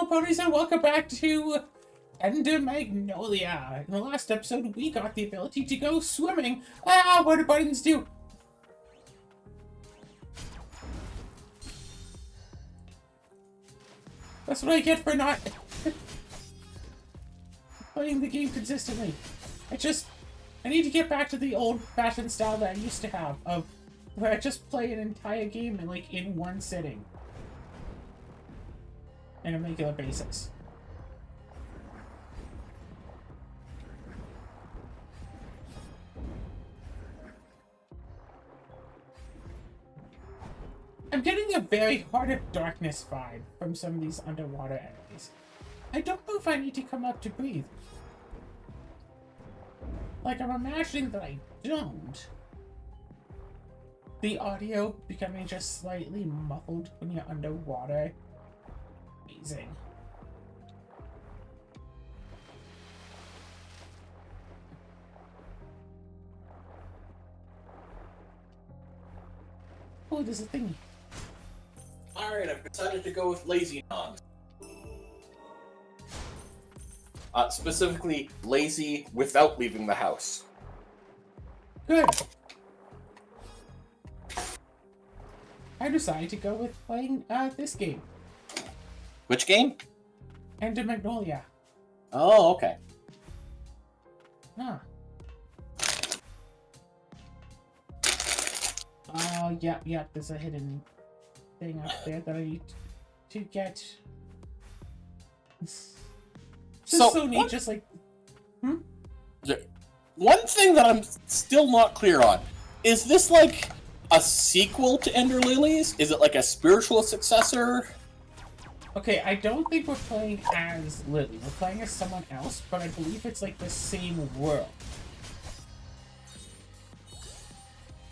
ponies, and welcome back to Magnolia. In the last episode, we got the ability to go swimming. What do buttons do? That's what I get for not playing the game consistently. I need to get back to the old-fashioned style that I used to have, of where I just play an entire game in one sitting. On a regular basis. I'm getting a very Heart of Darkness vibe from some of these underwater enemies. I don't know if I need to come up to breathe. Like, I'm imagining that I don't. The audio becoming just slightly muffled when you're underwater. Amazing. Oh, there's a thingy. Alright, I've decided to go with lazy non. Specifically, lazy without leaving the house. Good. I decided to go with playing this game. Which game? Enter Magnolia. Oh, okay. Huh. Oh, yep, there's a hidden thing up there that I need to get. This is so neat, one, just like... One thing that I'm still not clear on, is this like a sequel to Ender Lilies? Is it like a spiritual successor? Okay, I don't think we're playing as Lily. We're playing as someone else, but I believe it's like the same world.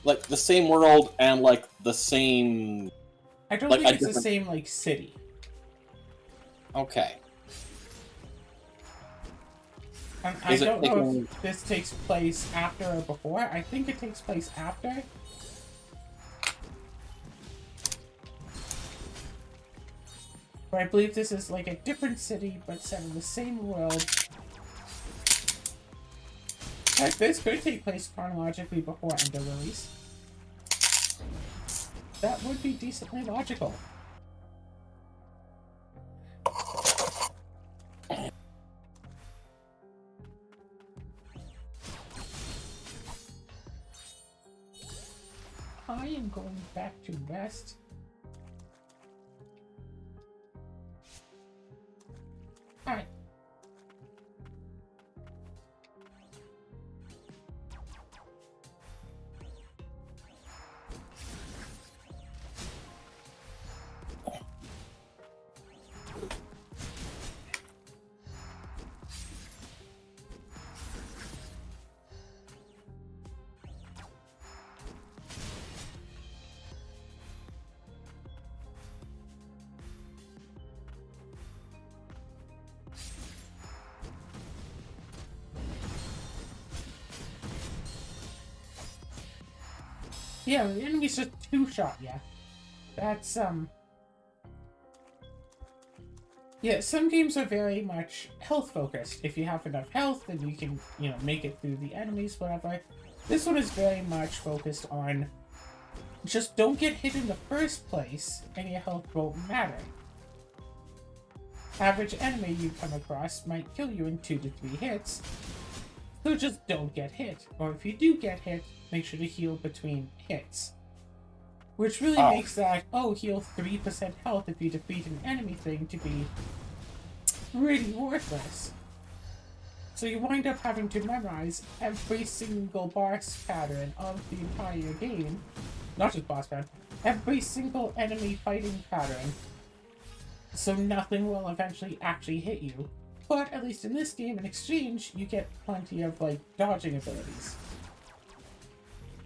Like the same world and like the same... I don't think it's the same like city. Okay. I don't know if this takes place after or before. I think it takes place after. But I believe this is like a different city, but set in the same world. Like, this could take place chronologically before Ender Lilies. That would be decently logical. I am going back to rest. Alright. Yeah, the enemy's just two-shot, yeah. That's, yeah, some games are very much health-focused. If you have enough health, then you can, make it through the enemies, whatever. This one is very much focused on just don't get hit in the first place, and your health won't matter. Average enemy you come across might kill you in 2 to 3 hits, so just don't get hit. Or if you do get hit, make sure to heal between hits. Which really makes that, heal 3% health if you defeat an enemy thing to be pretty worthless. So you wind up having to memorize every single boss pattern of the entire game. Not just boss pattern. Every single enemy fighting pattern. So nothing will eventually actually hit you. But at least in this game, in exchange, you get plenty of, dodging abilities.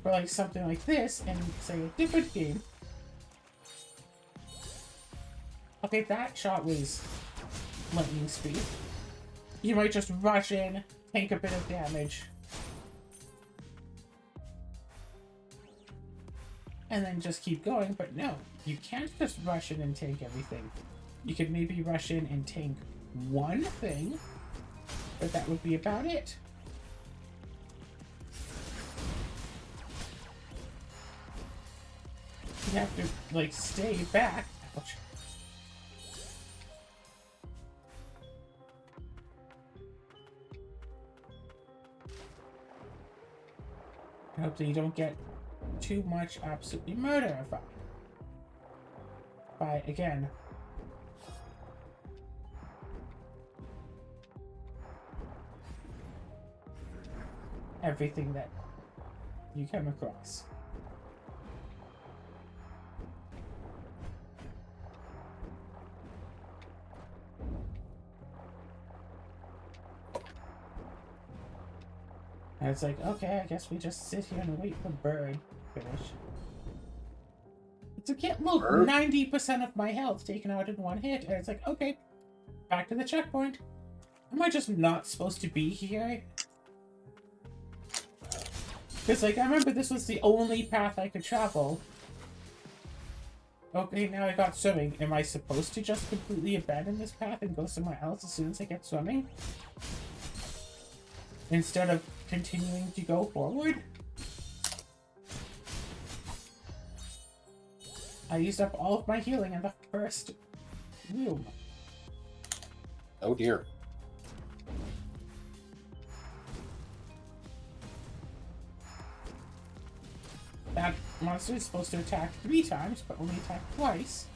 For, something like this, and, say, a different game. Okay, that shot was lightning speed. You might just rush in, take a bit of damage, and then just keep going, but no, you can't just rush in and take everything. You could maybe rush in and tank one thing, but that would be about it. You have to, like, stay back. Ouch. I hope that you don't get too much absolutely murdered by again, everything that you come across. And it's like, okay, I guess we just sit here and wait for bird to finish. It's like, look, 90% of my health taken out in one hit. And it's like, okay, back to the checkpoint. Am I just not supposed to be here? Because, like, I remember this was the only path I could travel. Okay, now I got swimming. Am I supposed to just completely abandon this path and go somewhere else as soon as I get swimming? Instead of continuing to go forward? I used up all of my healing in the first room. Oh dear. That monster is supposed to attack 3 times, but only attack twice.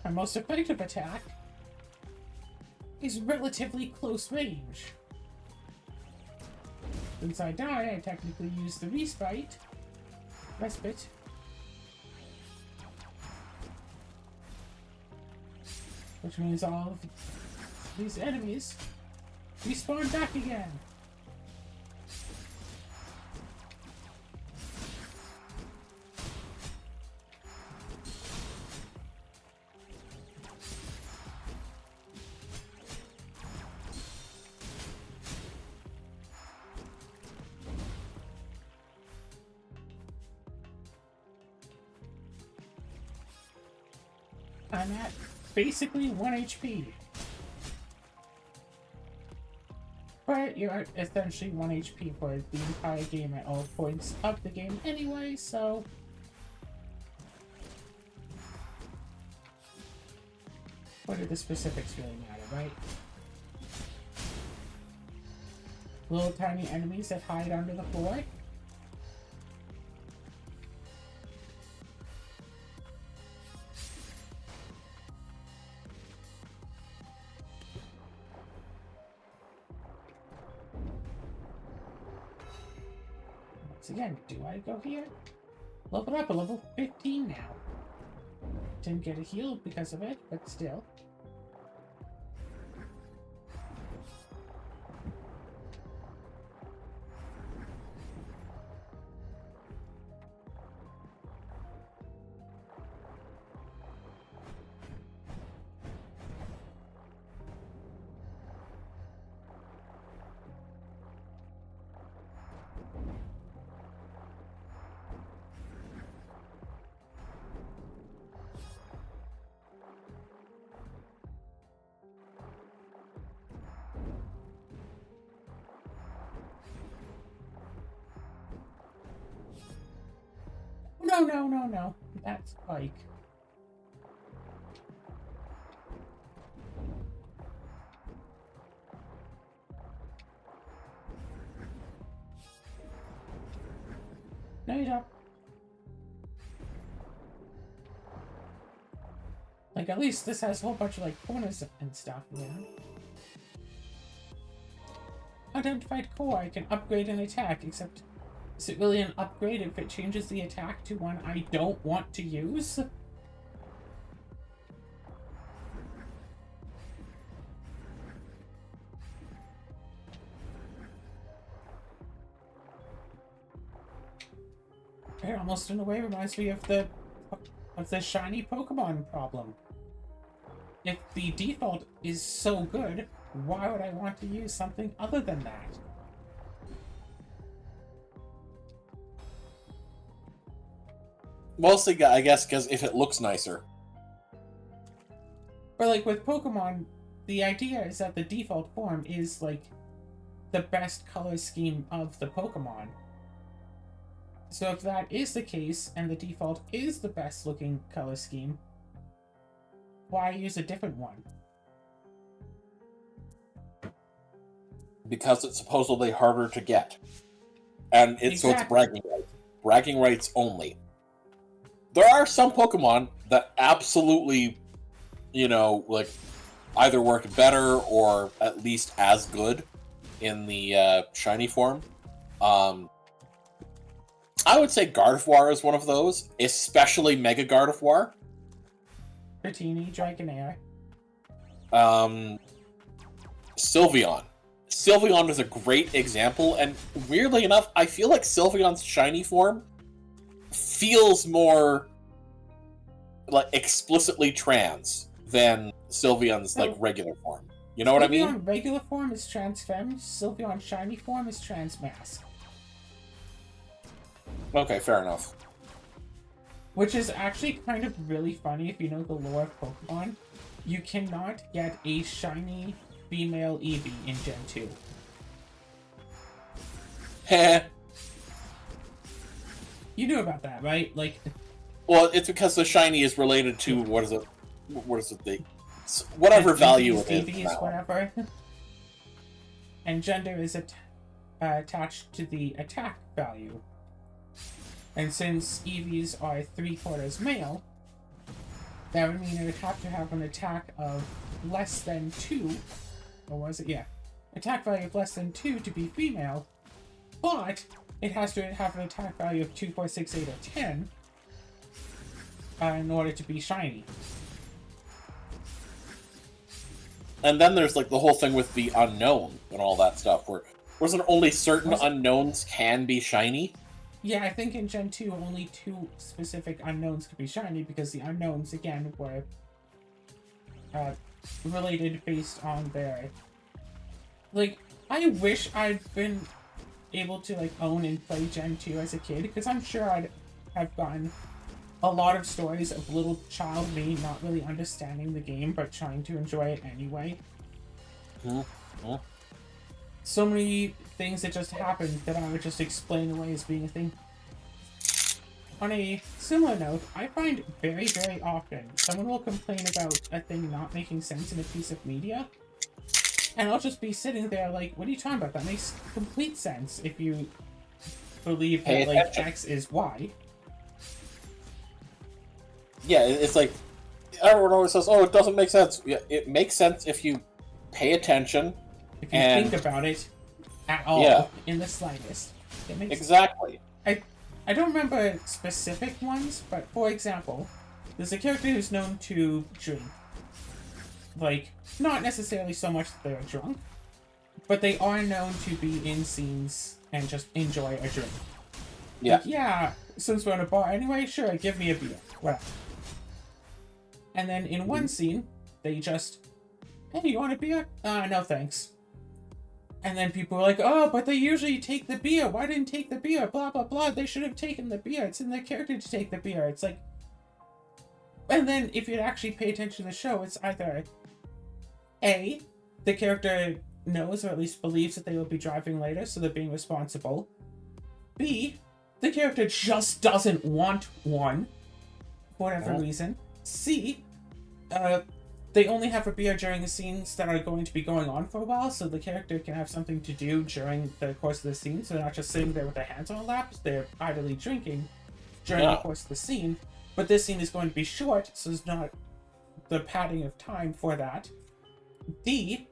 My most effective attack is relatively close range. Since I die, I technically use the respite. Respite. Which means all of these enemies respawn back again. I'm at basically 1 HP. But you're at essentially 1 HP for the entire game at all points of the game anyway, so... what do the specifics really matter, right? Little tiny enemies that hide under the floor. Again, do I go here? Level up, a level 15 now. Didn't get a heal because of it, but still. No. That's like... no, you don't. Like, at least this has a whole bunch of, like, corners and stuff, you know? Identified core, I can upgrade an attack, except... is it really an upgrade if it changes the attack to one I don't want to use? It almost in a way reminds me of the of the shiny Pokemon problem. If the default is so good, why would I want to use something other than that? Mostly, I guess, because if it looks nicer. But like with Pokemon, the idea is that the default form is like the best color scheme of the Pokemon. So if that is the case, and the default is the best looking color scheme, why use a different one? Because it's supposedly harder to get. And so it's bragging rights. Bragging rights only. There are some Pokemon that absolutely, like either work better or at least as good in the shiny form. I would say Gardevoir is one of those, especially Mega Gardevoir. Dratini, Dragonair. Sylveon. Sylveon is a great example, and weirdly enough, I feel like Sylveon's shiny form feels more like explicitly trans than Sylveon's like regular form. You know what I mean? Sylveon regular form is transfemme. Sylveon shiny form is transmask. Okay, fair enough. Which is actually kind of really funny if you know the lore of Pokemon. You cannot get a shiny female Eevee in Gen 2. Heh. You knew about that, right? Like, well, it's because the shiny is related to what is it? Whatever value it is. Eevees, whatever. And gender is attached to the attack value. And since Eevees are 3/4 male, that would mean it would have to have an attack of less than 2. Or was it? Yeah. Attack value of less than 2 to be female, but it has to have an attack value of 2, 4, 6, 8, or 10 in order to be shiny. And then there's like the whole thing with the unknown and all that stuff, where wasn't only certain unknowns can be shiny? Yeah, I think in Gen 2 only 2 specific unknowns could be shiny because the unknowns, again, were related based on their... Like, I wish I'd been able to, like, own and play Gen 2 as a kid, because I'm sure I'd have gotten a lot of stories of little child me not really understanding the game, but trying to enjoy it anyway. Mm-hmm. So many things that just happened that I would just explain away as being a thing. On a similar note, I find very, very often someone will complain about a thing not making sense in a piece of media, and I'll just be sitting there like, what are you talking about? That makes complete sense if you believe that, like, X is Y. Yeah, it's like, everyone always says, oh, it doesn't make sense. Yeah, it makes sense if you pay attention. If you think about it at all, in the slightest. It makes exactly. I don't remember specific ones, but for example, there's a character who's known to drink. Like, not necessarily so much that they're drunk, but they are known to be in scenes and just enjoy a drink. Yeah. Like, yeah, since we're in a bar anyway, sure, give me a beer. Whatever. And then in one scene, they just, hey, you want a beer? No thanks. And then people were like, oh, but they usually take the beer. Why didn't take the beer? Blah, blah, blah. They should have taken the beer. It's in their character to take the beer. It's like... And then if you actually pay attention to the show, it's either A, the character knows or at least believes that they will be driving later, so they're being responsible. B, the character just doesn't want one, for whatever reason. C, they only have a beer during the scenes that are going to be going on for a while, so the character can have something to do during the course of the scene, so they're not just sitting there with their hands on laps, they're idly drinking during the course of the scene. But this scene is going to be short, so there's not the padding of time for that. D,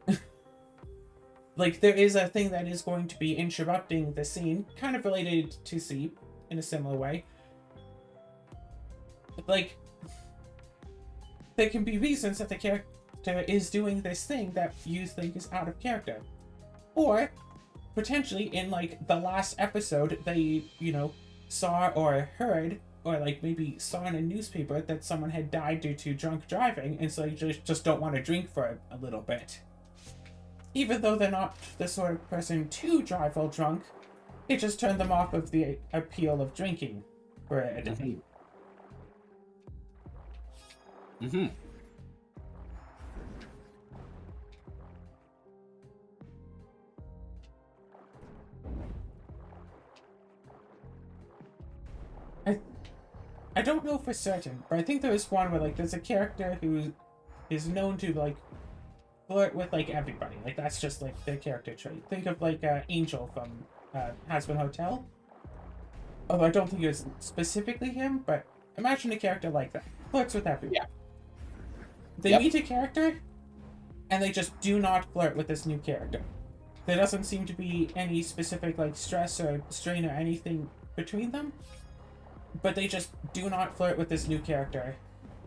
like, there is a thing that is going to be interrupting the scene, kind of related to C in a similar way. Like, there can be reasons that the character is doing this thing that you think is out of character. Or, potentially, in, like, the last episode, they, saw or heard or like maybe saw in a newspaper that someone had died due to drunk driving, and so you just don't want to drink for a little bit. Even though they're not the sort of person to drive while drunk, it just turned them off of the appeal of drinking for a day. Mm-hmm. I don't know for certain, but I think there was one where like there's a character who is known to like flirt with like everybody. Like that's just like their character trait. Think of like Angel from Hazbin Hotel. Although I don't think it was specifically him, but imagine a character like that. Flirts with everyone. Yeah. They meet a character, and they just do not flirt with this new character. There doesn't seem to be any specific like stress or strain or anything between them. But they just do not flirt with this new character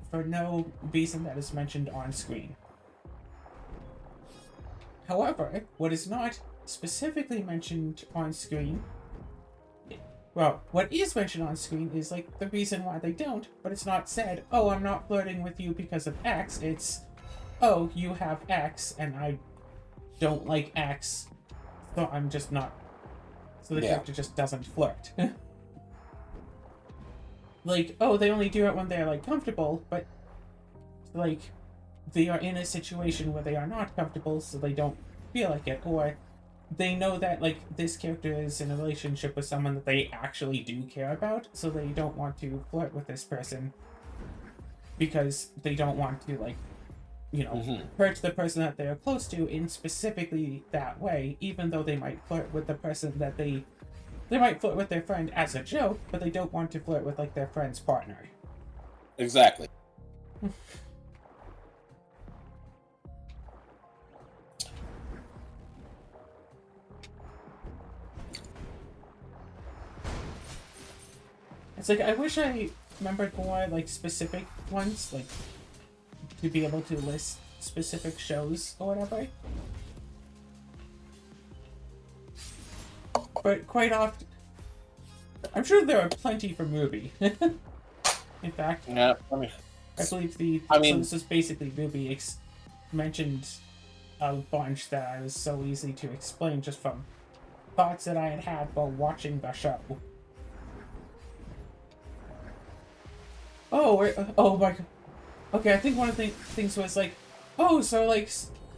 for no reason that is mentioned on screen. However, what is not specifically mentioned on screen, well, what is mentioned on screen is like the reason why they don't, but it's not said, oh, I'm not flirting with you because of X. It's, oh, you have X and I don't like X, so I'm just not. So the character just doesn't flirt. Like, oh, they only do it when they're, like, comfortable, but, like, they are in a situation where they are not comfortable, so they don't feel like it, or they know that, like, this character is in a relationship with someone that they actually do care about, so they don't want to flirt with this person because they don't want to, like, you know, hurt the person that they're close to in specifically that way, even though they might flirt with the person that they might flirt with their friend as a joke, but they don't want to flirt with, like, their friend's partner. Exactly. It's like, I wish I remembered more, like, specific ones, like, to be able to list specific shows or whatever. But quite often, I'm sure there are plenty for movie. In fact, Yeah, I believe so this is basically movie mentioned a bunch that I was so easy to explain just from thoughts that I had had while watching the show. Oh my god. Okay, I think one of the things was like, oh, so like,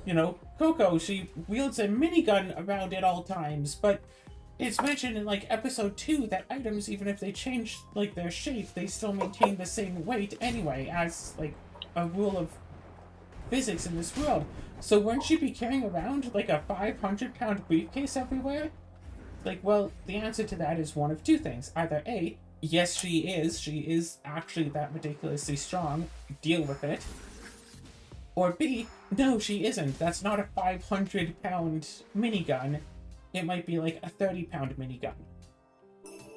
you know, Coco, she wields a minigun around at all times, but it's mentioned in, like, episode 2 that items, even if they change, like, their shape, they still maintain the same weight anyway, as, like, a rule of physics in this world. So wouldn't she be carrying around, like, a 500-pound briefcase everywhere? Like, well, the answer to that is one of two things. Either A, yes, she is actually that ridiculously strong, deal with it. Or B, no, she isn't. That's not a 500-pound minigun. It might be like a 30-pound minigun.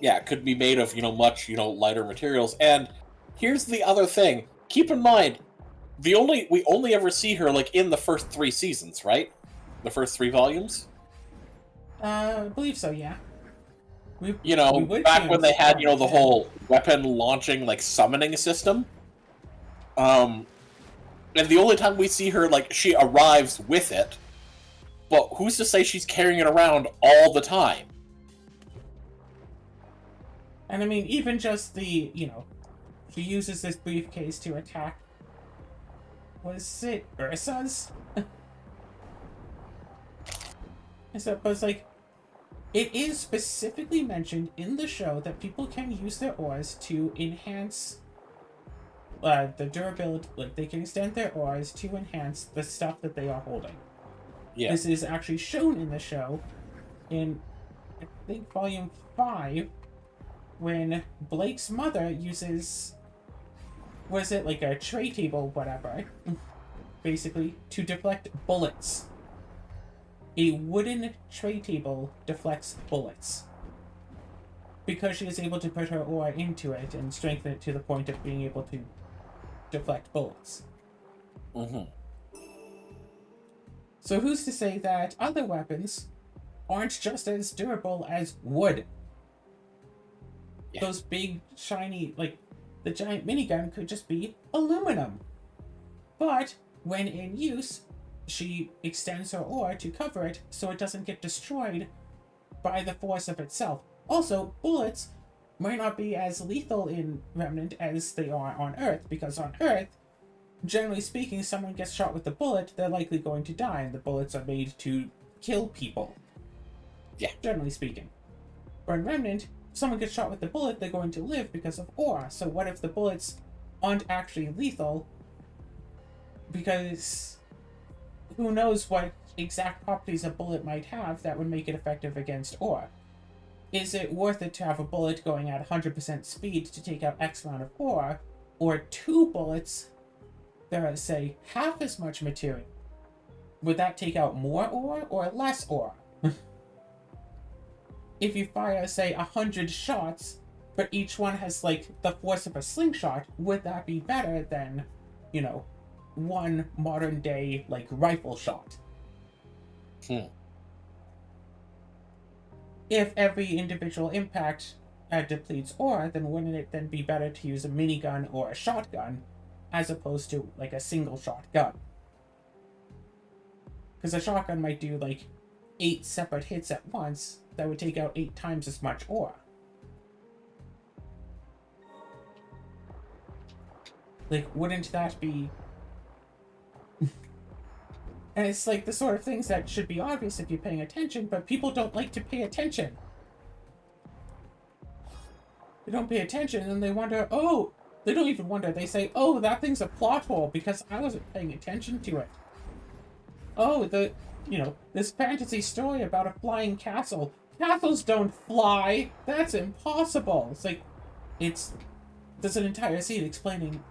Yeah, it could be made of, much, lighter materials. And here's the other thing. Keep in mind, we only ever see her, like, in the first 3 seasons, right? The first 3 volumes? I believe so, yeah. We back when they had, the whole weapon launching, like, summoning system. And the only time we see her, like, she arrives with it. But who's to say she's carrying it around all the time? And I mean, even just the, she uses this briefcase to attack, was it Ursa's? But it's like, it is specifically mentioned in the show that people can use their ores to enhance the durability, like they can extend their ores to enhance the stuff that they are holding. Yeah. This is actually shown in the show in, I think, volume 5, when Blake's mother uses, was it like a tray table, whatever, basically, to deflect bullets. A wooden tray table deflects bullets. Because she is able to put her ore into it and strengthen it to the point of being able to deflect bullets. So who's to say that other weapons aren't just as durable as wood? Yeah. Those big, shiny, like, the giant minigun could just be aluminum. But, when in use, she extends her ore to cover it so it doesn't get destroyed by the force of itself. Also, bullets might not be as lethal in Remnant as they are on Earth, because on Earth, generally speaking, someone gets shot with a bullet, they're likely going to die, and the bullets are made to kill people. Yeah. Generally speaking. Or in Remnant, someone gets shot with a bullet, they're going to live because of ore. So what if the bullets aren't actually lethal? Because who knows what exact properties a bullet might have that would make it effective against ore. Is it worth it to have a bullet going at 100% speed to take out X amount of ore, or 2 bullets that are, say, half as much material? Would that take out more ore or less ore? If you fire, say, 100 shots, but each one has, like, the force of a slingshot, would that be better than, you know, one modern day, like, rifle shot? If every individual impact depletes ore, then wouldn't it then be better to use a minigun or a shotgun as opposed to, like, a single shot gun? Because a shotgun might do, like, 8 separate hits at once that would take out 8 times as much ore. Like, wouldn't that be... And it's like the sort of things that should be obvious if you're paying attention, but people don't like to pay attention. They don't pay attention and they wonder, oh, they don't even wonder. They say, oh, that thing's a plot hole because I wasn't paying attention to it. Oh, this fantasy story about a flying castle. Castles don't fly. That's impossible. It's like, there's an entire scene explaining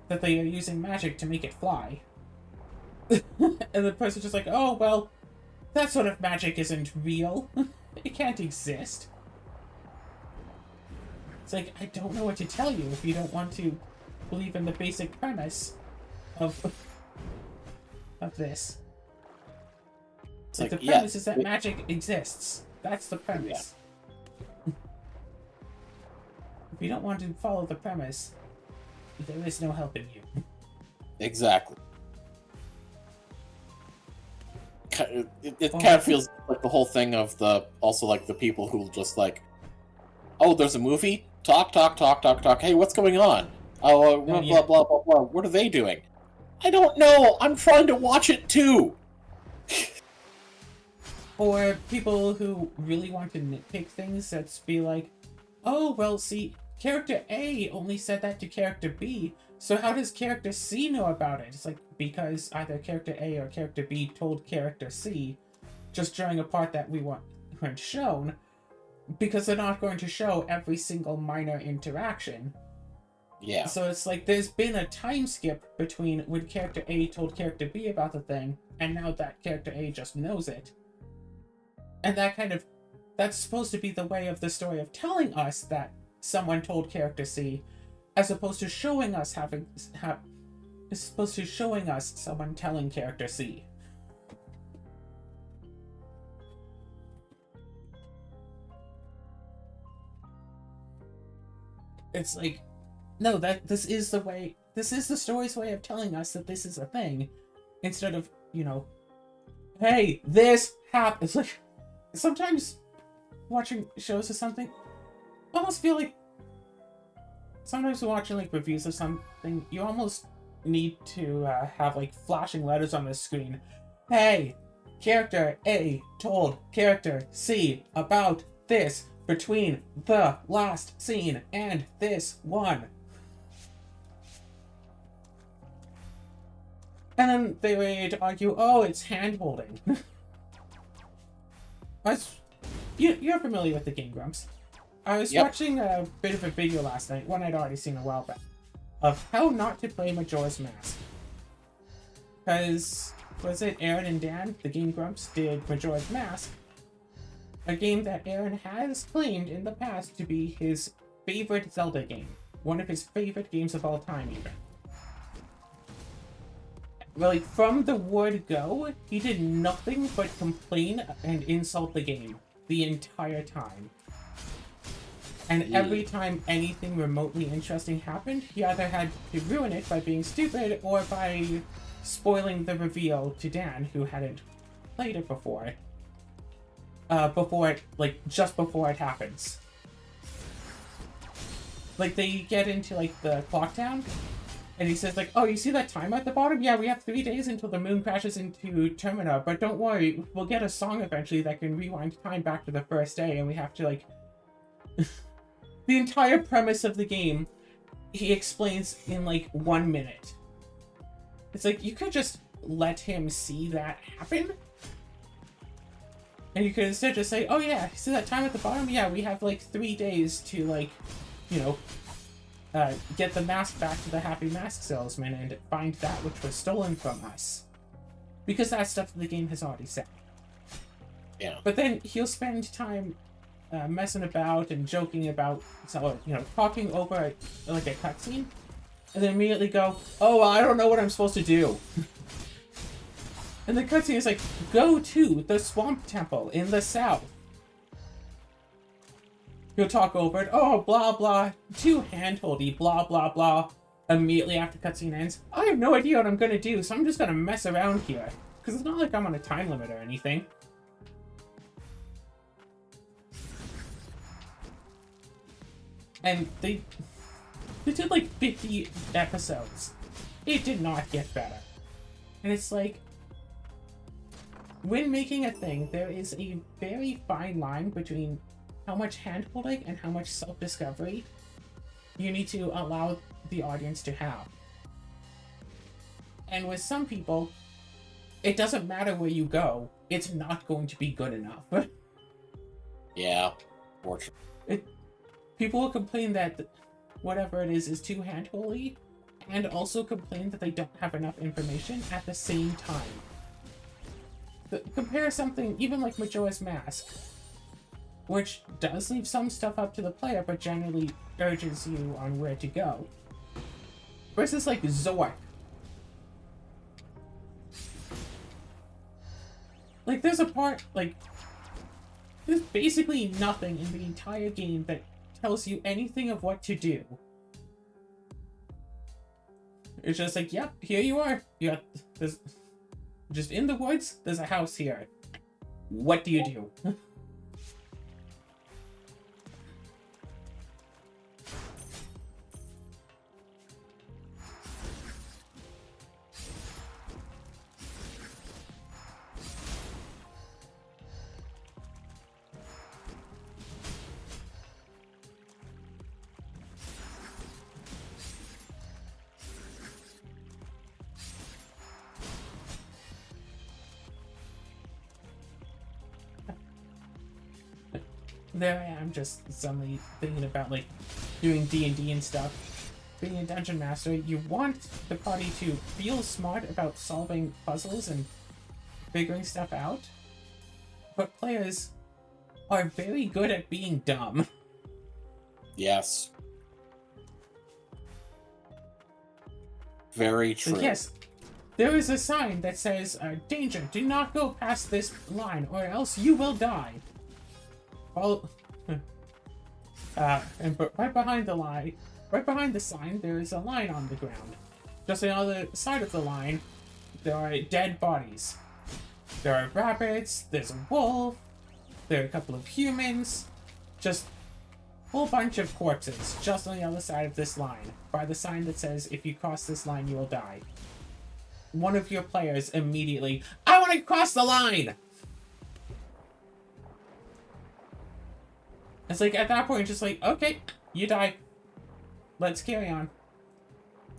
that they are using magic to make it fly. And the person's just like, oh, well, that sort of magic isn't real. It can't exist. It's like, I don't know what to tell you if you don't want to believe in the basic premise of this. It's like the premise is that magic exists. That's the premise. Yeah. If you don't want to follow the premise, there is no helping you. Exactly. It kind of feels like the whole thing of the people who just like, oh, there's a movie? Talk. Hey, what's going on? Oh, blah, blah, blah, blah, blah. What are they doing? I don't know. I'm trying to watch it too. Or people who really want to nitpick things, that's be like, oh, well, see, character A only said that to character B, so how does character C know about it? It's like, because either character A or character B told character C just during a part that we weren't shown, because they're not going to show every single minor interaction. Yeah. So it's like there's been a time skip between when character A told character B about the thing, and now that character A just knows it. And that's supposed to be the way of the story of telling us that someone told character C, as opposed to showing us it's supposed to showing us someone telling character C. It's like, no, this is the story's way of telling us that this is a thing, instead of, hey, this happened. It's like, sometimes watching shows or something, I almost feel like sometimes watching like reviews of something, you almost need to have like flashing letters on the screen. Hey, character A told character C about this between the last scene and this one. And then they would argue, oh, it's hand-holding. You're familiar with the Game Grumps. I was watching a bit of a video last night, one I'd already seen a while back, of how not to play Majora's Mask. Because, was it Aaron and Dan, the Game Grumps, did Majora's Mask, a game that Aaron has claimed in the past to be his favorite Zelda game. One of his favorite games of all time, even. Like, from the word go, he did nothing but complain and insult the game the entire time. And every time anything remotely interesting happened, he either had to ruin it by being stupid or by spoiling the reveal to Dan, who hadn't played it before. Just before it happens. Like, they get into, like, the clock town, and he says, like, oh, you see that time at the bottom? Yeah, we have 3 days until the moon crashes into Termina, but don't worry, we'll get a song eventually that can rewind time back to the first day, and we have to, like... The entire premise of the game, he explains in, like, 1 minute. It's like, you could just let him see that happen? And you could instead just say, oh yeah, see that time at the bottom? Yeah, we have, like, 3 days to, like, you know, get the mask back to the Happy Mask salesman and find that which was stolen from us. Because that's stuff that the game has already said. Yeah. But then he'll spend time messing about and joking about, so, you know, talking over, like, a cutscene, and then immediately go, oh, well, I don't know what I'm supposed to do. And the cutscene is like, go to the Swamp Temple in the south. He'll talk over it, oh, blah, blah, too hand-holdy, blah, blah, blah. Immediately after cutscene ends, I have no idea what I'm gonna do, so I'm just gonna mess around here. Because it's not like I'm on a time limit or anything. And they did like 50 episodes. It did not get better. And it's like, when making a thing, there is a very fine line between how much hand-holding and how much self-discovery you need to allow the audience to have. And with some people, it doesn't matter where you go, it's not going to be good enough. Yeah, fortunately. People will complain that whatever it is too hand-holdy, and also complain that they don't have enough information at the same time. Compare something even like Majora's Mask, which does leave some stuff up to the player, but generally urges you on where to go. Versus like Zork. Like there's a part, like, there's basically nothing in the entire game that tells you anything of what to do. It's just like, yep, here you are. You got this, just in the woods, there's a house here. What do you do? There I am, just suddenly thinking about, like, doing D&D and stuff. Being a dungeon master, you want the party to feel smart about solving puzzles and figuring stuff out, but players are very good at being dumb. Yes. Very true. So yes, there is a sign that says, danger, do not go past this line, or else you will die. Follow... but right behind the sign, there is a line on the ground. Just on the other side of the line, there are dead bodies. There are rabbits, there's a wolf, there are a couple of humans, just a whole bunch of corpses just on the other side of this line, by the sign that says, if you cross this line, you will die. One of your players immediately, I want to cross the line! It's like, at that point, just like, okay, you died. Let's carry on.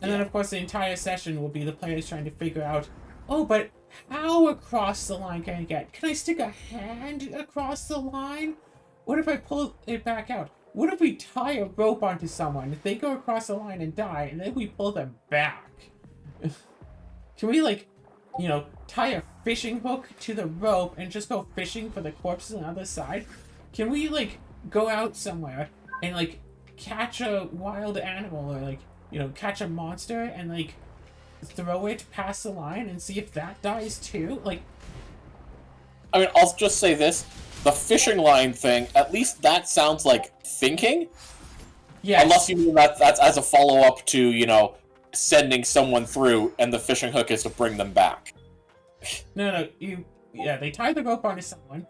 And then, of course, the entire session will be the players trying to figure out, oh, but how across the line can I get? Can I stick a hand across the line? What if I pull it back out? What if we tie a rope onto someone, if they go across the line and die, and then we pull them back? Can we, like, you know, tie a fishing hook to the rope and just go fishing for the corpses on the other side? Can we, like, go out somewhere and, like, catch a wild animal or, like, you know, catch a monster and, like, throw it past the line and see if that dies too? Like, I mean, I'll just say this. the fishing line thing, at least that sounds like thinking. Yes. Unless you mean that's as a follow-up to, you know, sending someone through and the fishing hook is to bring them back. No, they tie the rope onto someone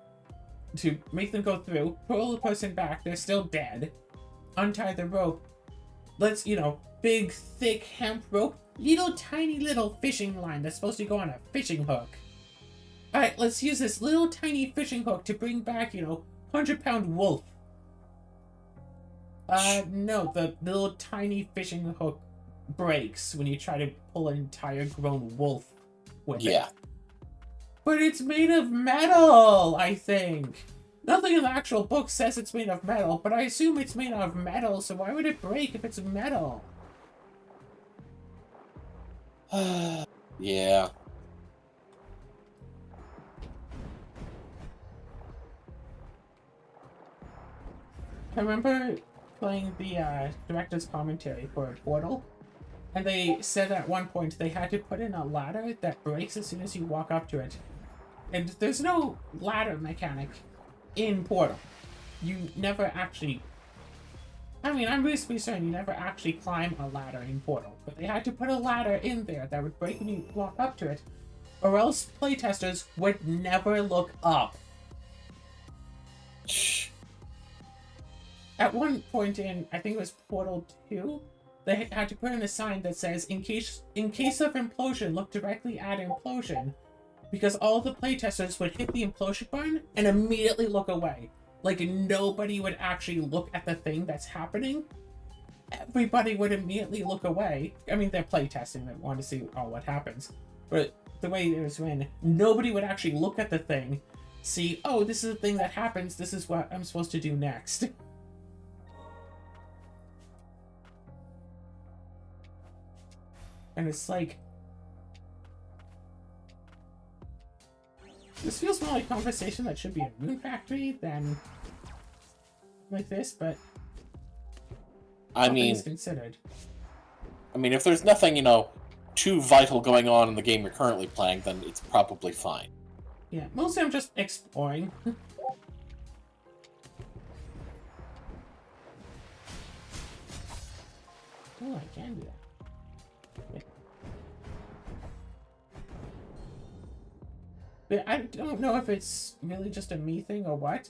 to make them go through, pull the person back, they're still dead, untie the rope, let's, big, thick hemp rope, tiny little fishing line that's supposed to go on a fishing hook. Alright, let's use this little tiny fishing hook to bring back, 100-pound wolf. No, the little tiny fishing hook breaks when you try to pull an entire grown wolf with it. Yeah. But it's made of metal, I think. Nothing in the actual book says it's made of metal, but I assume it's made of metal, so why would it break if it's metal? Yeah. I remember playing the director's commentary for Portal, and they said at one point they had to put in a ladder that breaks as soon as you walk up to it. And there's no ladder mechanic in Portal. You never actually... I mean, I'm reasonably certain you never actually climb a ladder in Portal, but they had to put a ladder in there that would break when you walk up to it, or else playtesters would never look up. At one point in, I think it was Portal 2, they had to put in a sign that says, in case of implosion, look directly at implosion. Because all the playtesters would hit the implosion button and immediately look away. Like, nobody would actually look at the thing that's happening. Everybody would immediately look away. I mean, they're playtesting, they want to see what happens. But the way it was when nobody would actually look at the thing, see, oh, this is the thing that happens, this is what I'm supposed to do next. And it's like... This feels more like a conversation that should be a Moon Factory than like this, but I mean, considered. I mean, if there's nothing, too vital going on in the game you're currently playing, then it's probably fine. Yeah, mostly I'm just exploring. Oh, I can do that. But I don't know if it's really just a me thing or what,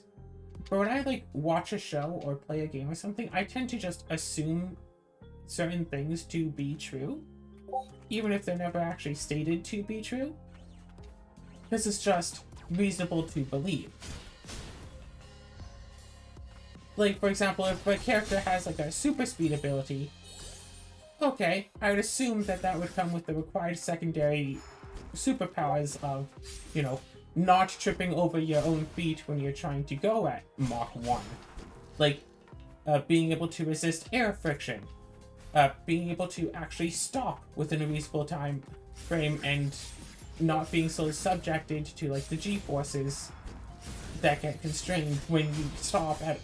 but when I watch a show or play a game or something, I tend to just assume certain things to be true, even if they're never actually stated to be true. This is just reasonable to believe. Like, for example, if a character has a super speed ability, okay, I would assume that would come with the required secondary superpowers of, not tripping over your own feet when you're trying to go at Mach 1. Like, being able to resist air friction. Being able to actually stop within a reasonable time frame and not being so subjected to, the G-forces that get constrained when you stop at...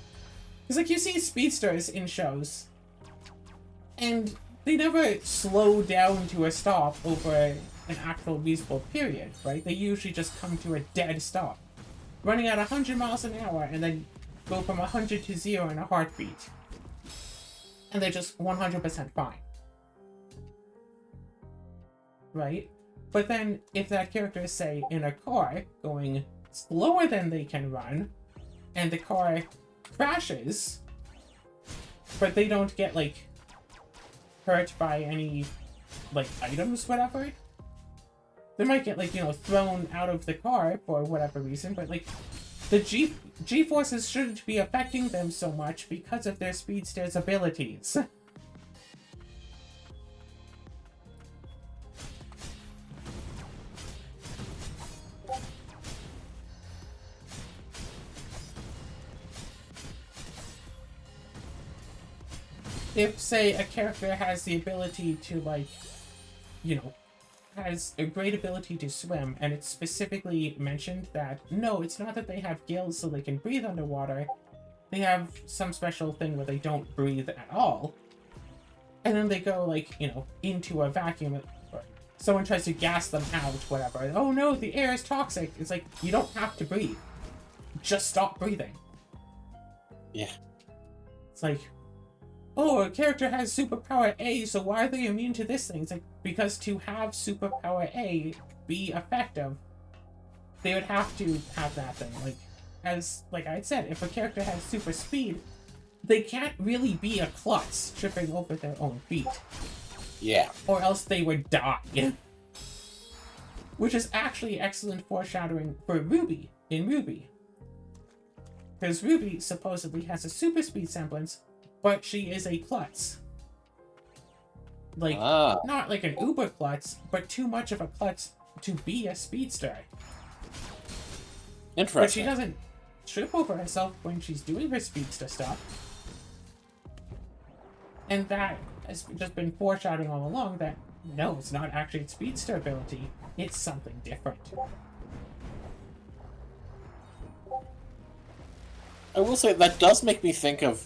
Because, you see speedsters in shows, and they never slow down to a stop over an actual reasonable period, right? They usually just come to a dead stop, running at 100 miles an hour and then go from 100 to 0 in a heartbeat. And they're just 100% fine. Right? But then, if that character is, say, in a car, going slower than they can run, and the car crashes, but they don't get, hurt by any, items, whatever, they might get, thrown out of the car for whatever reason, but, the G-forces shouldn't be affecting them so much because of their speedster's abilities. If, say, a character has the ability to, has a great ability to swim, and it's specifically mentioned that, no, it's not that they have gills so they can breathe underwater, they have some special thing where they don't breathe at all, and then they go, into a vacuum, or someone tries to gas them out, whatever, oh no, the air is toxic, it's you don't have to breathe. just stop breathing. Yeah. It's like, oh, a character has superpower A, so why are they immune to this thing? It's like, because to have superpower A be effective, they would have to have that thing. Like I said, if a character has super speed, they can't really be a klutz tripping over their own feet. Yeah. Or else they would die. Which is actually excellent foreshadowing for Ruby in Ruby. Because Ruby supposedly has a super speed semblance, but she is a klutz. Like, not like an uber klutz, but too much of a klutz to be a speedster. Interesting. But she doesn't trip over herself when she's doing her speedster stuff. And that has just been foreshadowing all along that, no, it's not actually its speedster ability, it's something different. I will say, that does make me think of,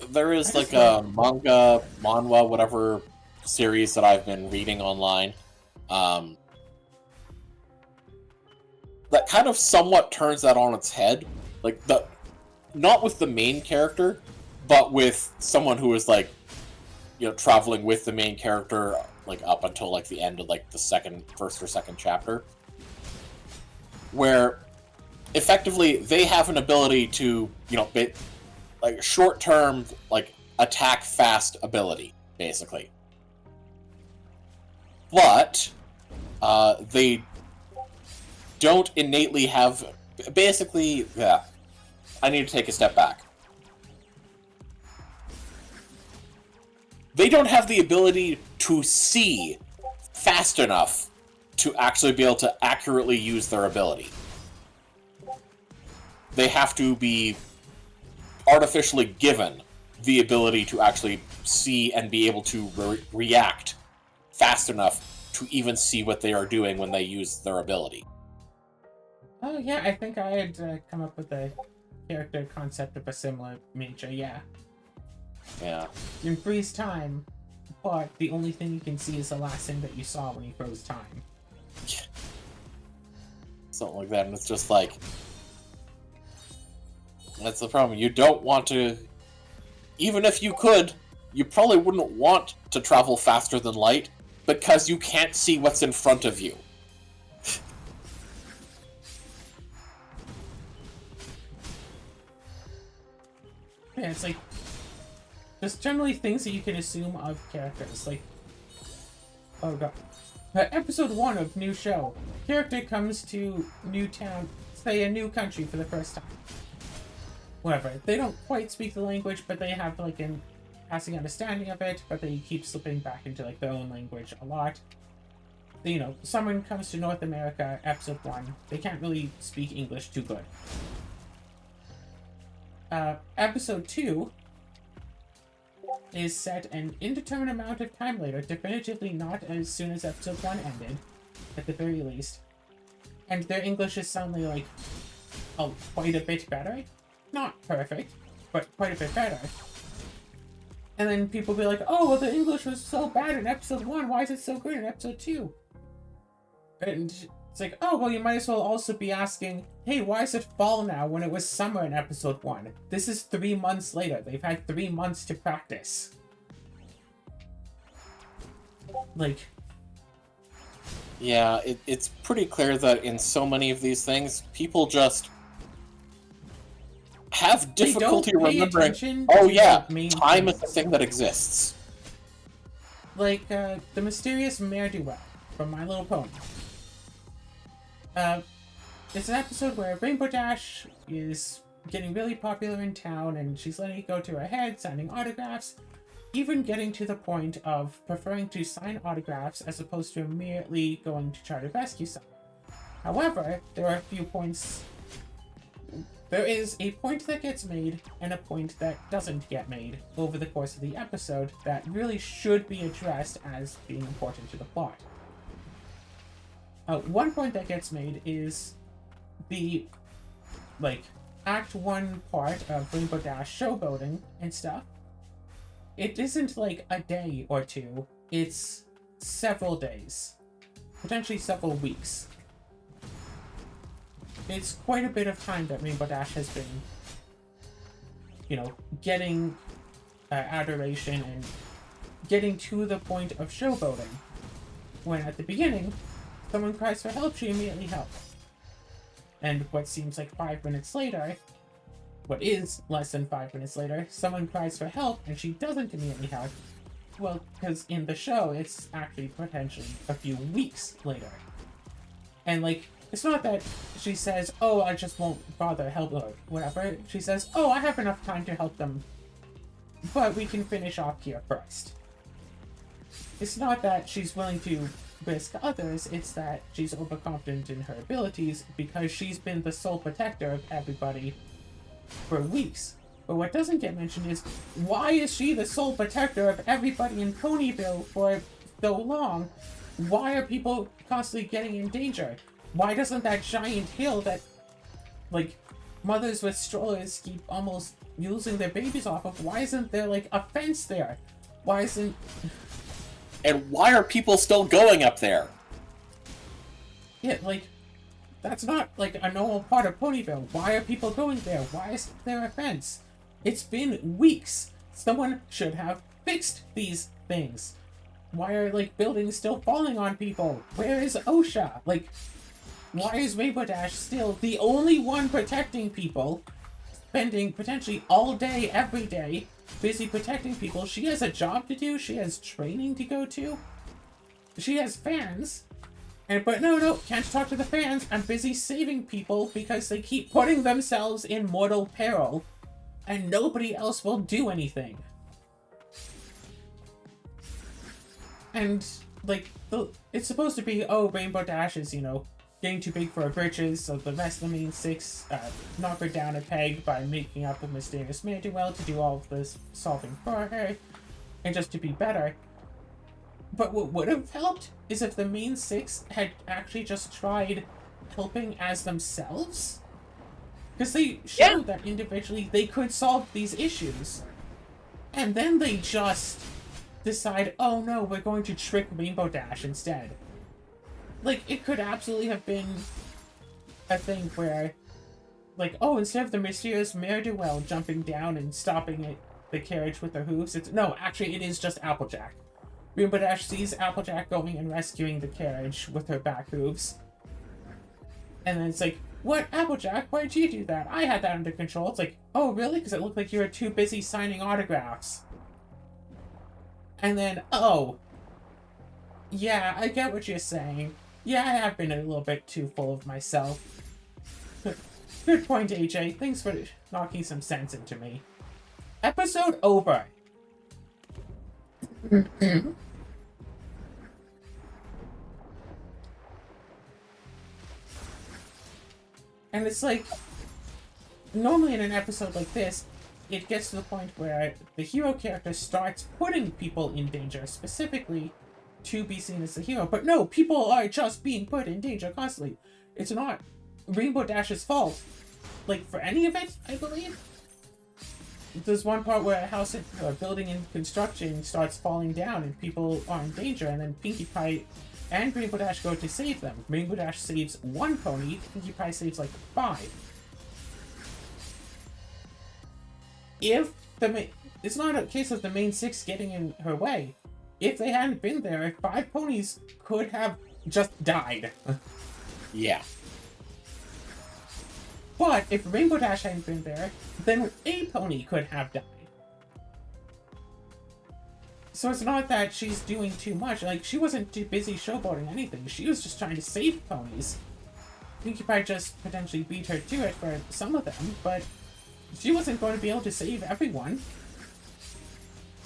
there is like a manhwa, whatever series that I've been reading online, that kind of somewhat turns that on its head. Like, not with the main character, but with someone who is, like, you know, traveling with the main character, like, up until, like, the end of, like, the first or second chapter. Where, effectively, they have an ability to, you know, like, short-term, like, attack fast ability, basically. But, they don't innately have... Basically, yeah. I need to take a step back. They don't have the ability to see fast enough to actually be able to accurately use their ability. They have to be artificially given the ability to actually see and be able to react fast enough to even see what they are doing when they use their ability. Oh yeah, I think I had come up with a character concept of a similar nature, yeah. Yeah. You can freeze time, but the only thing you can see is the last thing that you saw when you froze time. Something like that, and it's just like... That's the problem. You don't want to... Even if you could, you probably wouldn't want to travel faster than light, because you can't see what's in front of you. Yeah, it's like... Just generally things that you can assume of characters, like... Oh god. Episode 1 of new show. Character comes to new town, say a new country for the first time. Whatever. They don't quite speak the language, but they have like an passing understanding of it, but they keep slipping back into like their own language a lot. You know, someone comes to North America, episode 1. They can't really speak English too good. Episode 2 is set an indeterminate amount of time later, definitively not as soon as episode 1 ended, at the very least. And their English is suddenly like, oh, quite a bit better. Not perfect, but quite a bit better. And then people be like, oh, well, the English was so bad in episode 1, why is it so good in episode 2? And it's like, oh, well, you might as well also be asking, hey, why is it fall now when it was summer in episode 1? This is 3 months later. They've had 3 months to practice. Like... Yeah, it's pretty clear that in so many of these things, people just have difficulty remembering, oh yeah, time is the thing that exists. Like, the mysterious ne'er-do-well from My Little Pony. It's an episode where Rainbow Dash is getting really popular in town, and she's letting it go to her head, signing autographs, even getting to the point of preferring to sign autographs as opposed to immediately going to try to rescue someone. However, there are a few points... There is a point that gets made, and a point that doesn't get made over the course of the episode that really should be addressed as being important to the plot. One point that gets made is the, like, Act 1 part of Rainbow Dash showboating and stuff. It isn't like a day or two, it's several days. Potentially several weeks. it's quite a bit of time that Rainbow Dash has been, getting adoration and getting to the point of showboating. When at the beginning, someone cries for help, she immediately helps. And what seems like 5 minutes later, what is less than 5 minutes later, someone cries for help and she doesn't immediately help. Well, because in the show, it's actually potentially a few weeks later. And, it's not that she says, oh, I just won't bother help or whatever. She says, oh, I have enough time to help them, but we can finish off here first. It's not that she's willing to risk others, it's that she's overconfident in her abilities because she's been the sole protector of everybody for weeks. But what doesn't get mentioned is, why is she the sole protector of everybody in Ponyville for so long? Why are people constantly getting in danger? Why doesn't that giant hill that, mothers with strollers keep almost losing their babies off of, why isn't there, a fence there? Why isn't... And why are people still going up there? Yeah, that's not, a normal part of Ponyville. Why are people going there? Why is there a fence? It's been weeks. Someone should have fixed these things. Why are, buildings still falling on people? Where is OSHA? Why is Rainbow Dash still the only one protecting people, spending potentially all day, every day, busy protecting people? She has a job to do, she has training to go to, she has fans, but no, can't talk to the fans, I'm busy saving people because they keep putting themselves in mortal peril, and nobody else will do anything. And, it's supposed to be, oh, Rainbow Dash is, getting too big for her britches, so the rest of the main six knock her down a peg by making up a mysterious Magnolia to do all of this solving for her, and just to be better. But what would have helped is if the main six had actually just tried helping as themselves. Because they showed that individually they could solve these issues. And then they just decide, oh no, we're going to trick Rainbow Dash instead. It could absolutely have been a thing where, oh, instead of the mysterious Mare-de-Well jumping down and stopping the carriage with her hooves, no, actually, it is just Applejack. Rainbow Dash sees Applejack going and rescuing the carriage with her back hooves. And then it's what, Applejack? Why did you do that? I had that under control. It's oh, really? Because it looked like you were too busy signing autographs. And then, oh, yeah, I get what you're saying. Yeah, I have been a little bit too full of myself. Good point, AJ. Thanks for knocking some sense into me. Episode over. And it's normally in an episode like this, it gets to the point where the hero character starts putting people in danger, specifically to be seen as the hero. But no, people are just being put in danger constantly. It's not Rainbow Dash's fault. For any of it, I believe. There's one part where a building in construction starts falling down and people are in danger, and then Pinkie Pie and Rainbow Dash go to save them. Rainbow Dash saves one pony, Pinkie Pie saves 5. It's not a case of the main six getting in her way. If they hadn't been there, 5 ponies could have just died. Yeah. But if Rainbow Dash hadn't been there, then a pony could have died. So it's not that she's doing too much. She wasn't too busy showboating anything. She was just trying to save ponies. Pinkie Pie just potentially beat her to it for some of them, but she wasn't going to be able to save everyone.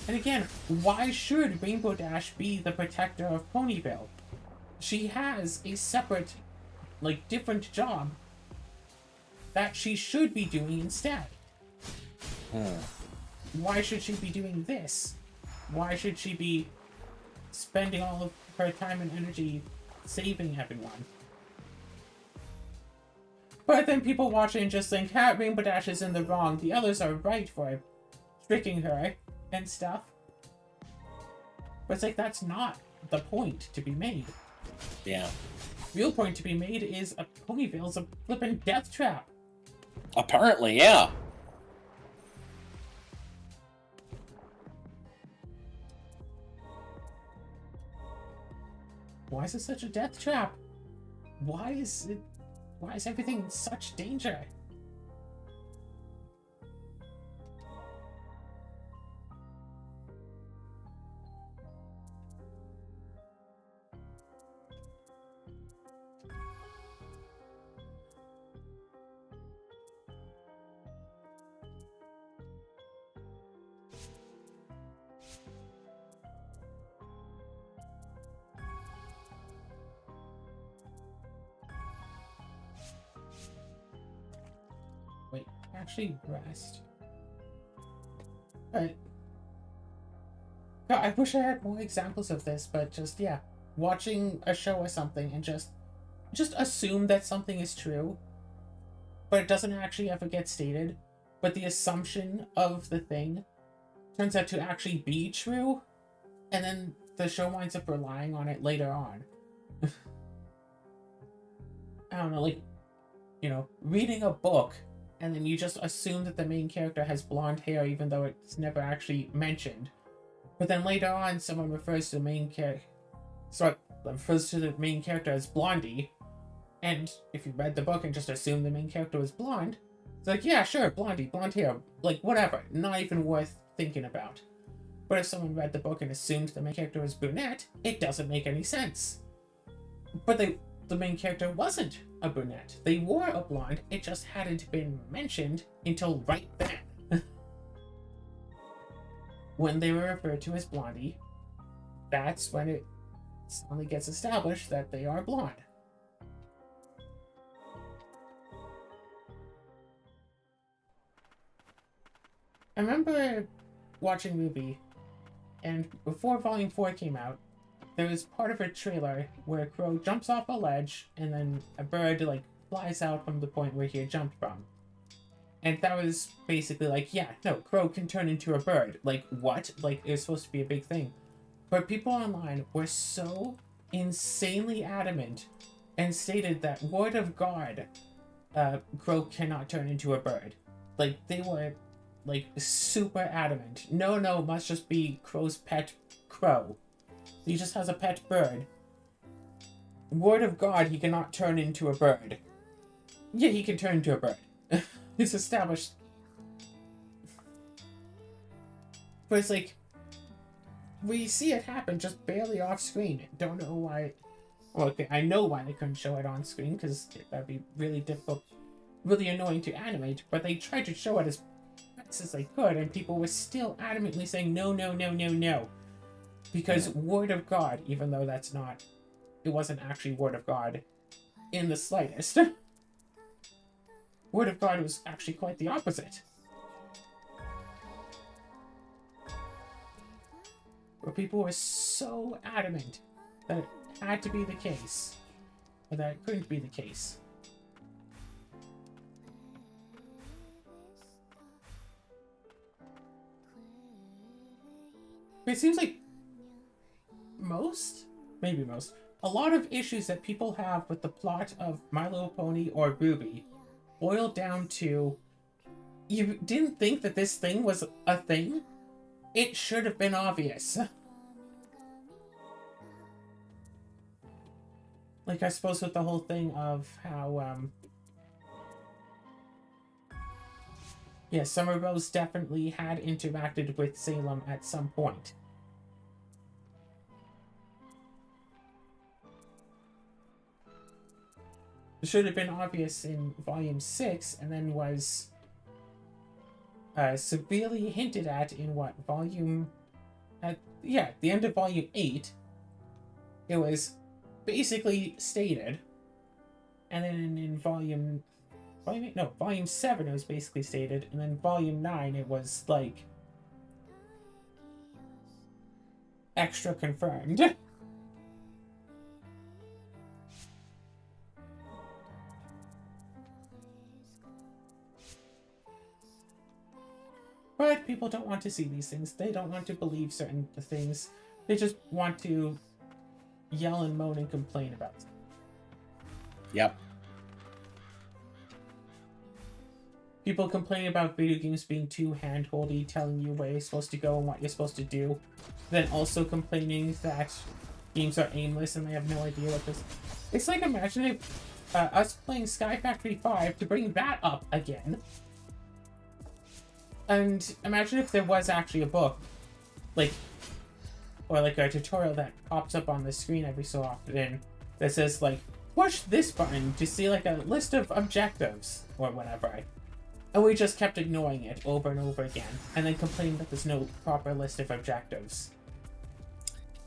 And again, why should Rainbow Dash be the protector of Ponyville? She has a separate, different job that she should be doing instead. Why should she be doing this? Why should she be spending all of her time and energy saving everyone? But then people watch it and just think, Rainbow Dash is in the wrong. The others are right for tricking her and stuff. But it's that's not the point to be made. Yeah. Real point to be made is a Ponyville's a flippin' death trap. Apparently, yeah. Why is it such a death trap? Why is everything in such danger? Wait, actually rest. But God, I wish I had more examples of this, but just yeah, watching a show or something and just assume that something is true, but it doesn't actually ever get stated. But the assumption of the thing turns out to actually be true, and then the show winds up relying on it later on. I don't know, like, reading a book, and then you just assume that the main character has blonde hair even though it's never actually mentioned. But then later on, someone refers to the main character as Blondie, and if you read the book and just assume the main character was blonde, it's like, yeah, sure, Blondie, blonde hair, like, whatever, not even worth thinking about. But if someone read the book and assumed the main character was brunette, it doesn't make any sense. But the main character wasn't a brunette. They were a blonde, it just hadn't been mentioned until right then. When they were referred to as Blondie, that's when it suddenly gets established that they are blonde. I remember watching Ruby, and before Volume 4 came out, there was part of a trailer where Crow jumps off a ledge, and then a bird, like, flies out from the point where he had jumped from. And that was basically like, yeah, no, Crow can turn into a bird. Like, what? Like, it was supposed to be a big thing. But people online were so insanely adamant and stated that, word of God, Crow cannot turn into a bird. Like, they were, like, super adamant. No, it must just be Crow's pet Crow. He just has a pet bird. Word of God, he cannot turn into a bird. Yeah, he can turn into a bird. It's established. But it's like, we see it happen just barely off screen. Don't know why. Well, okay, I know why they couldn't show it on screen, because that'd be really difficult, really annoying to animate, but they tried to show it as best as they could, and people were still adamantly saying no. Because word of God, even though it wasn't actually word of God in the slightest. Word of God was actually quite the opposite. Where people were so adamant that it had to be the case, or that it couldn't be the case. But it seems like a lot of issues that people have with the plot of My Little Pony or Ruby boil down to, you didn't think that this thing was a thing? It should have been obvious. Like, I suppose with the whole thing of how, yeah, Summer Rose definitely had interacted with Salem at some point. It should have been obvious in Volume 6, and then was severely hinted at in the end of Volume 8. It was basically stated, and then in Volume 7 it was basically stated, and then Volume 9 it was, like, extra confirmed. But people don't want to see these things. They don't want to believe certain things. They just want to yell and moan and complain about them. Yep. people complaining about video games being too hand-holdy, telling you where you're supposed to go and what you're supposed to do, then also complaining that games are aimless and they have no idea what this... It's like, imagine if us playing Sky Factory 5 to bring that up again. And imagine if there was actually a book, like, or like a tutorial that pops up on the screen every so often that says, like, push this button to see, like, a list of objectives, or whatever. And we just kept ignoring it over and over again, and then complaining that there's no proper list of objectives.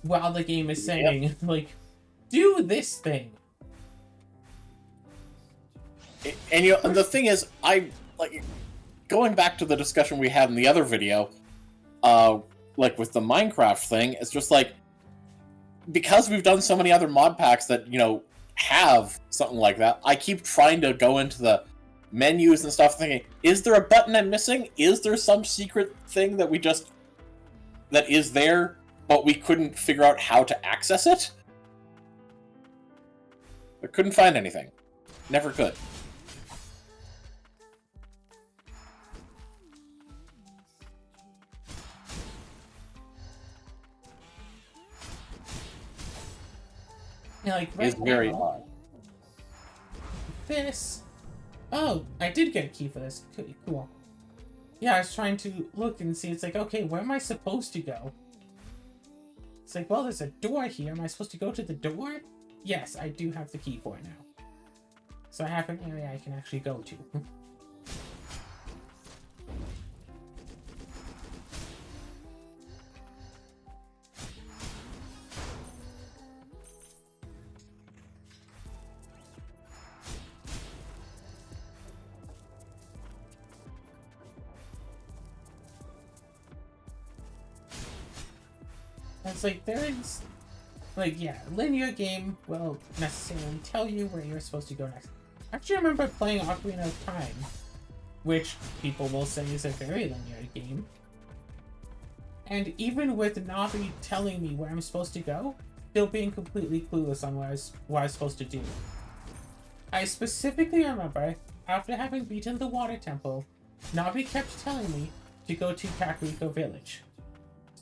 While the game is saying, like, do this thing. And you know, and the thing is, going back to the discussion we had in the other video, like with the Minecraft thing, it's just like, because we've done so many other mod packs that, you know, have something like that, I keep trying to go into the menus and stuff thinking, is there a button I'm missing? Is there some secret thing that that is there, but we couldn't figure out how to access it? I couldn't find anything. Never could. Yeah, like, right It's very now, odd. this... Oh, I did get a key for this. Cool. Yeah, I was trying to look and see. It's like, okay, where am I supposed to go? It's like, well, there's a door here. Am I supposed to go to the door? Yes, I do have the key for it now. So I have an area I can actually go to. It's like, there is, like, yeah, linear game will necessarily tell you where you're supposed to go next. Actually, I remember playing Ocarina of Time, which people will say is a very linear game. And even with Navi telling me where I'm supposed to go, still being completely clueless on what I was supposed to do. I specifically remember, after having beaten the Water Temple, Navi kept telling me to go to Kakariko Village.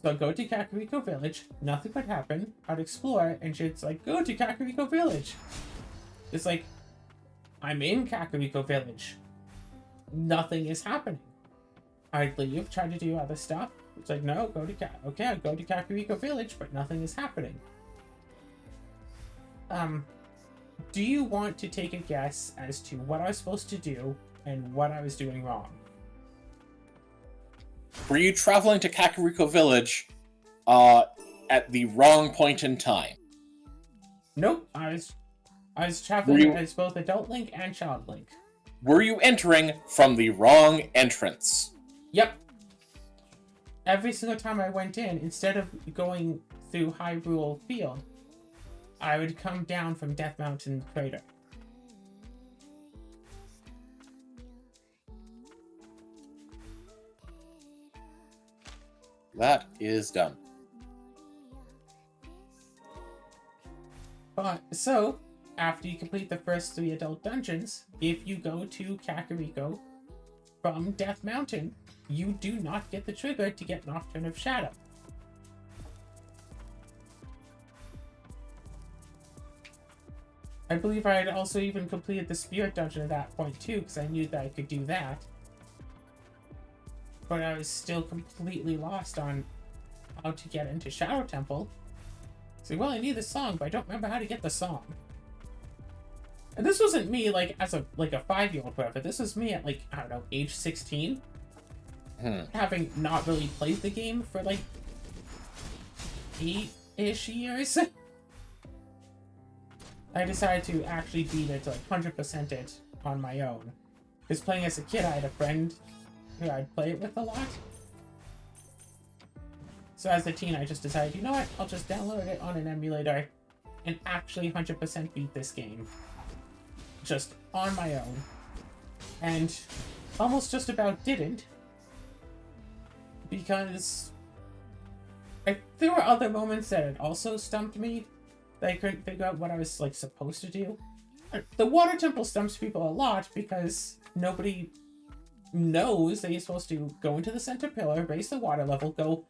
So I'd go to Kakariko Village, nothing would happen, I'd explore, and she'd like, go to Kakariko Village. It's like, I'm in Kakariko Village. Nothing is happening. I'd leave, try to do other stuff. It's like, no, go to okay, I'd go to Kakariko Village, but nothing is happening. Do you want to take a guess as to what I was supposed to do and what I was doing wrong? Were you traveling to Kakariko Village at the wrong point in time? Nope, I was traveling as both Adult Link and Child Link. Were you entering from the wrong entrance? Yep. Every single time I went in, instead of going through Hyrule Field, I would come down from Death Mountain Crater. That is dumb. But, so, after you complete the first 3 adult dungeons, if you go to Kakariko from Death Mountain, you do not get the trigger to get Nocturne of Shadow. I believe I had also even completed the Spirit Dungeon at that point too, because I knew that I could do that. But I was still completely lost on how to get into Shadow Temple. So, well, I need the song, but I don't remember how to get the song. And this wasn't me, like, as a 5-year-old, whatever. This was me at, like, I don't know, age 16. Having not really played the game for, like, 8-ish years. I decided to actually beat it, like, 100% it on my own. Because playing as a kid, I had a friend who I'd play it with a lot. So as a teen, I just decided, you know what, I'll just download it on an emulator and actually 100% beat this game. Just on my own. And almost just about didn't. Because there were other moments that had also stumped me that I couldn't figure out what I was, like, supposed to do. The Water Temple stumps people a lot because nobody knows that you're supposed to go into the center pillar, raise the water level, go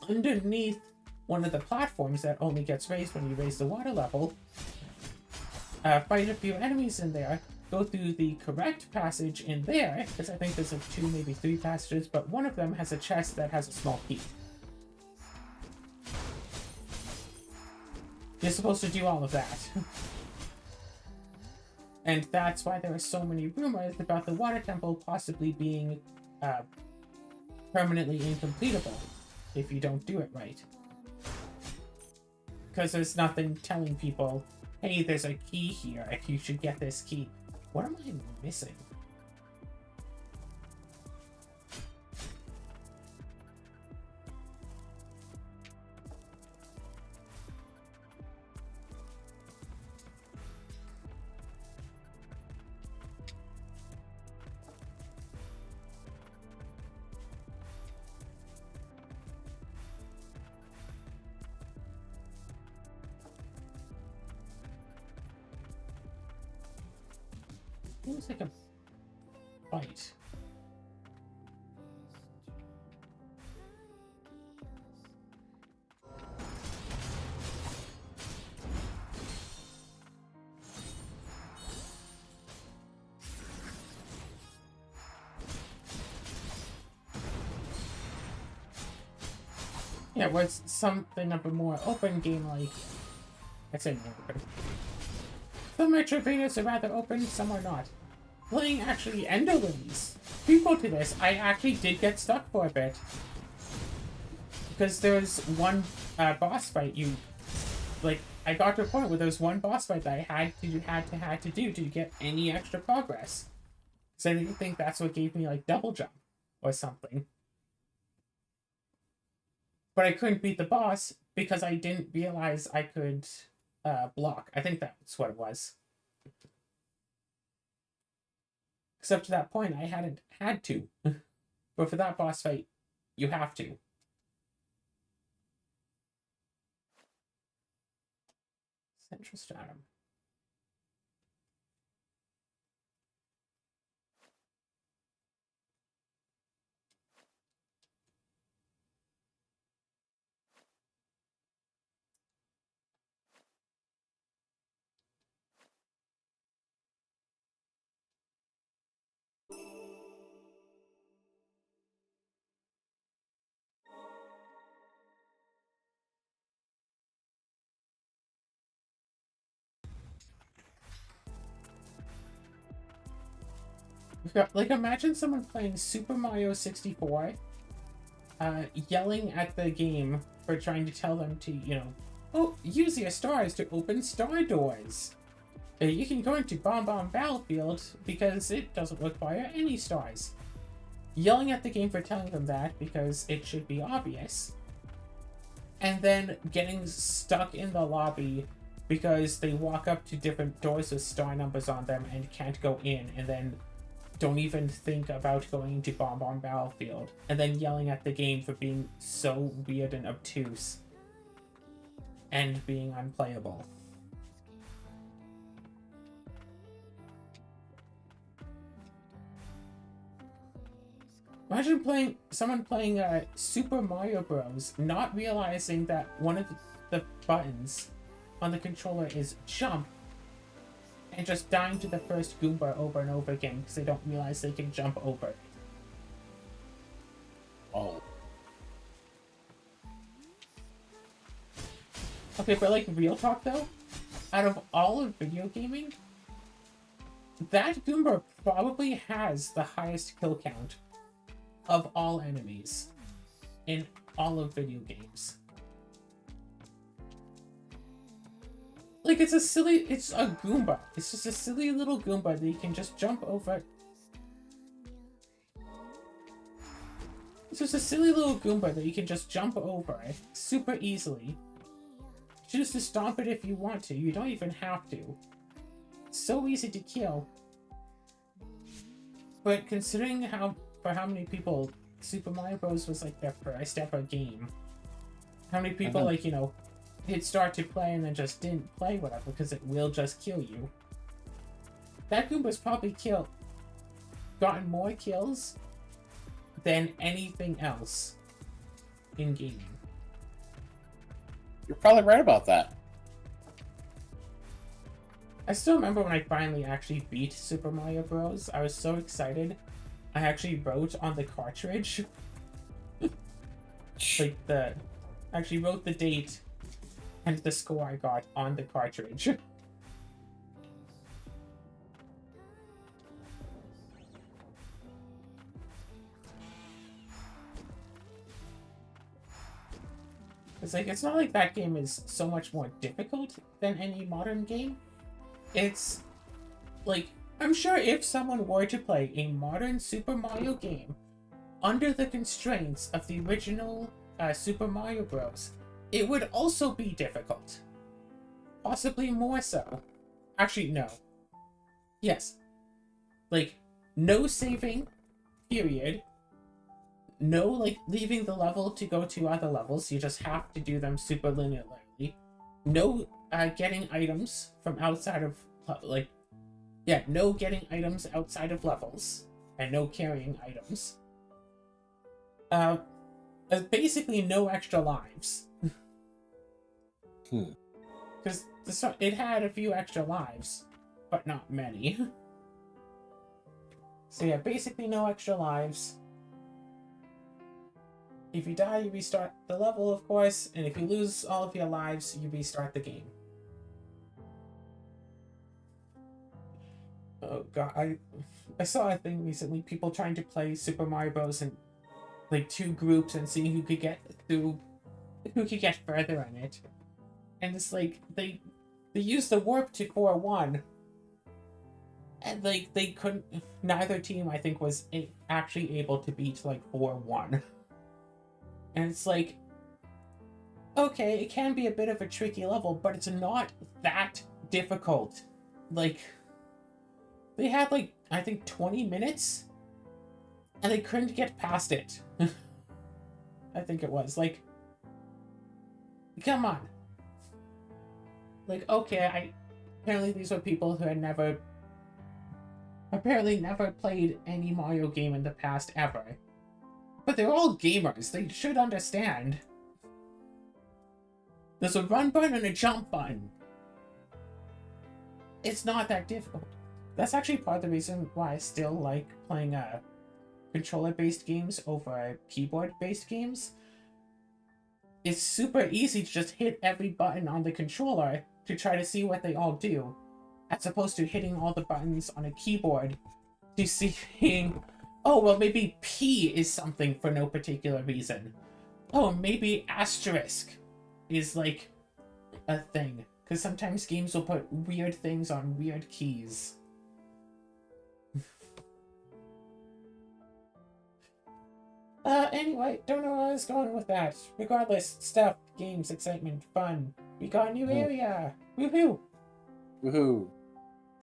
underneath one of the platforms that only gets raised when you raise the water level, fight a few enemies in there, go through the correct passage in there, because I think there's like 2, maybe 3 passages, but one of them has a chest that has a small key. You're supposed to do all of that. And that's why there are so many rumors about the water temple possibly being permanently incompletable if you don't do it right. Because there's nothing telling people, hey, there's a key here, if you should get this key. What am I missing? Seems like a fight. Yeah, was something of a more open game, like I'd say more open. Some Metroidvanias are rather open, some are not. Playing actually Enderlings. People to this, I actually did get stuck for a bit. Because there's one boss fight I got to a point where there was one boss fight that I had to do to get any extra progress. So I didn't think that's what gave me like double jump or something. But I couldn't beat the boss because I didn't realize I could block. I think that's what it was. Because up to that point, I hadn't had to. But for that boss fight, you have to. Central Stratum. Like, imagine someone playing Super Mario 64, yelling at the game for trying to tell them to, oh, use your stars to open star doors. You can go into Bomb Bomb Battlefield because it doesn't require any stars. Yelling at the game for telling them that because it should be obvious. And then getting stuck in the lobby because they walk up to different doors with star numbers on them and can't go in, and then don't even think about going into Bomb Bomb Battlefield, and then yelling at the game for being so weird and obtuse and being unplayable. Imagine someone playing Super Mario Bros. Not realizing that one of the buttons on the controller is jump, and just dying to the first Goomba over and over again because they don't realize they can jump over it. Oh. Okay, but like, real talk though, out of all of video gaming, that Goomba probably has the highest kill count of all enemies in all of video games. Like, it's a Goomba. It's just a silly little Goomba that you can just jump over. It's just a silly little Goomba that you can just jump over super easily. Choose to stomp it if you want to. You don't even have to. It's so easy to kill. But considering for how many people Super Mario Bros. Was like their first ever game, how many people hit start to play and then just didn't play whatever because it will just kill you. That Goomba's probably gotten more kills than anything else in gaming. You're probably right about that. I still remember when I finally actually beat Super Mario Bros. I was so excited. I actually wrote on the cartridge, actually wrote the date and the score I got on the cartridge. It's like, it's not like that game is so much more difficult than any modern game. It's like, I'm sure if someone were to play a modern Super Mario game under the constraints of the original Super Mario Bros., it would also be difficult. Possibly more so. Actually, no. Yes. Like, no saving, period. No, like, leaving the level to go to other levels. You just have to do them super linearly. No getting items from outside of, like, yeah, no getting items outside of levels. And no carrying items. Basically no extra lives. Because it had a few extra lives, but not many. So yeah, basically no extra lives. If you die, you restart the level, of course, and if you lose all of your lives, you restart the game. Oh god, I saw a thing recently, people trying to play Super Mario Bros. In like 2 groups and seeing who could get further in it. And it's like, they used the warp to 4-1. And like, they couldn't, neither team I think was actually able to beat like 4-1. And it's like, okay, it can be a bit of a tricky level, but it's not that difficult. Like, they had like, I think 20 minutes, and they couldn't get past it. I think it was. Like, come on. Like, okay, apparently these were people who had never played any Mario game in the past ever. But they're all gamers. They should understand. There's a run button and a jump button. It's not that difficult. That's actually part of the reason why I still like playing controller-based games over keyboard-based games. It's super easy to just hit every button on the controller to try to see what they all do, as opposed to hitting all the buttons on a keyboard to see, oh, well, maybe P is something for no particular reason. Oh, maybe asterisk is, like, a thing. Because sometimes games will put weird things on weird keys. Anyway, don't know where I was going with that. Regardless, stuff, games, excitement, fun. We got a new area! Woohoo! Woohoo!